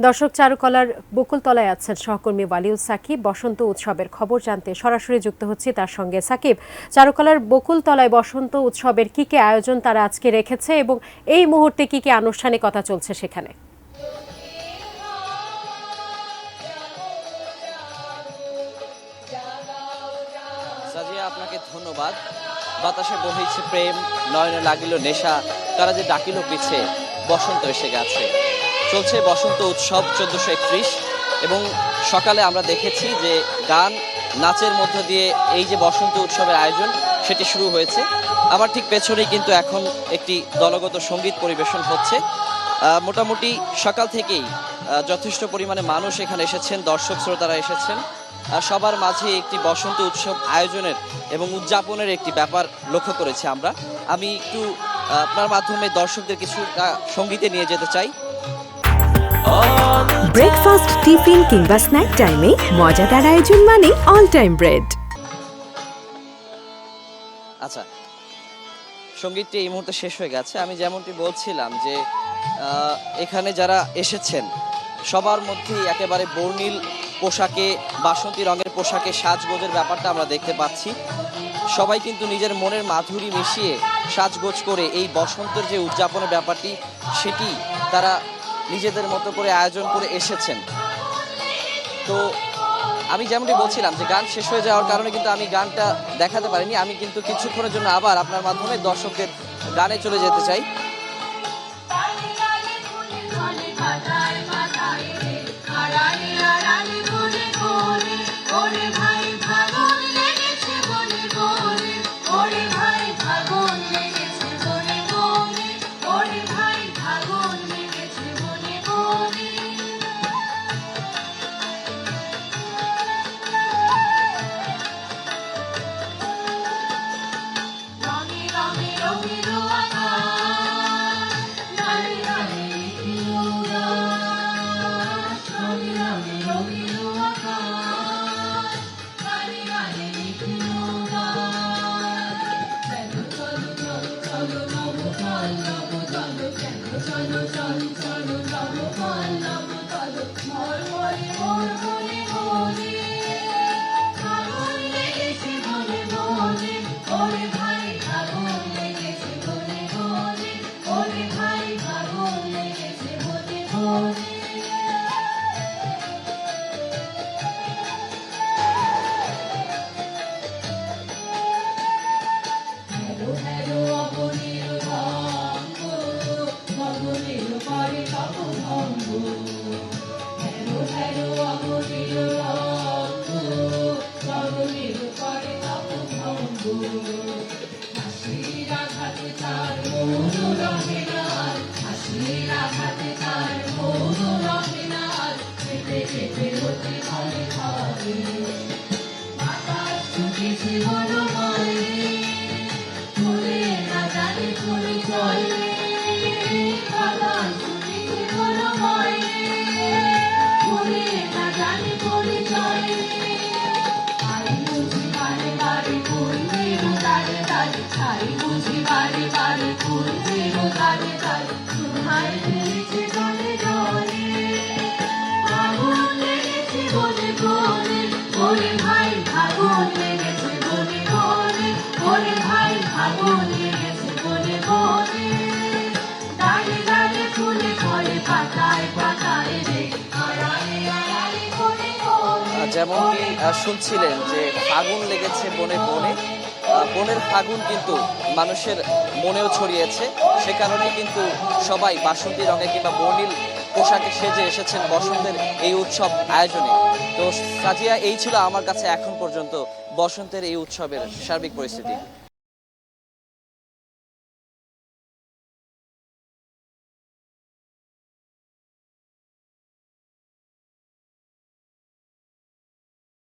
দর্শক, চারুকলার বকুলতলায় আছেন সহকর্মী ওয়ালিউল সাকিব। বসন্ত উৎসবের খবর জানতে সরাসরি যুক্ত হচ্ছি তার সঙ্গে। সাকিব, চারুকলার বকুলতলায় বসন্ত উৎসবের কি কি আয়োজন তারা আজকে রেখেছে এবং এই মুহূর্তে কি কি আনুষ্ঠানিকতা চলছে সেখানে? সাজিয়া, আপনাকে ধন্যবাদ। বাতাসে বহিছে প্রেম, নয়নে লাগিল নেশা, তারা যে ডাকিল পিছে বসন্ত এসে গেছে। চলছে বসন্ত উৎসব 1431 এবং সকালে আমরা দেখেছি যে গান নাচের মধ্য দিয়ে এই যে বসন্ত উৎসবের আয়োজন সেটি শুরু হয়েছে। আমার ঠিক পেছনেই কিন্তু এখন একটি দলগত সঙ্গীত পরিবেশন হচ্ছে। মোটামুটি সকাল থেকেই যথেষ্ট পরিমাণে মানুষ এখানে এসেছেন, দর্শক শ্রোতারা এসেছেন। সবার মাঝে একটি বসন্ত উৎসব আয়োজনের এবং উদযাপনের একটি ব্যাপার লক্ষ্য করেছি আমরা। আমি একটু আপনার মাধ্যমে দর্শকদের কিছু সঙ্গীতে নিয়ে যেতে চাই। ব্রেকফাস্ট, টিফিন কিংবা স্ন্যাক টাইমে মজাদার আয়োজন মানে অল টাইম ব্রেড। আচ্ছা, সঙ্গীতটি এই মুহূর্তে শেষ হয়ে গেছে। আমি যেমনটি বলছিলাম যে এখানে যারা এসেছেন সবার মধ্যেই একেবারে বর্ণিল পোশাকে, বাসন্তী রঙের পোশাকে সাজগোজের ব্যাপারটা আমরা দেখতে পাচ্ছি। সবাই কিন্তু নিজের মনের মাধুরী মিশিয়ে সাজগোজ করে এই বসন্তের যে উদযাপনের ব্যাপারটি সেটি তারা নিজেদের মতো করে আয়োজন করে এসেছেন। তো আমি যেমনটি বলছিলাম যে গান শেষ হয়ে যাওয়ার কারণে কিন্তু আমি গানটা দেখাতে পারিনি। আমি কিন্তু কিছুক্ষণের জন্য আবার আপনার মাধ্যমে দর্শকদের গানে চলে যেতে চাই। যেমনটি শুনছিলেন যে ফাগুন লেগেছে বনে বনে, বনের ফাগুন কিন্তু মানুষের মনেও ছড়িয়েছে। সে কারণে কিন্তু সবাই বাসন্তী রঙে কিংবা বর্ণিল পোশাকে সেজে এসেছেন বসন্তের এই উৎসব আয়োজনে। তো সাজিয়া, এই ছিল আমার কাছে এখন পর্যন্ত বসন্তের এই উৎসবের সার্বিক পরিস্থিতি।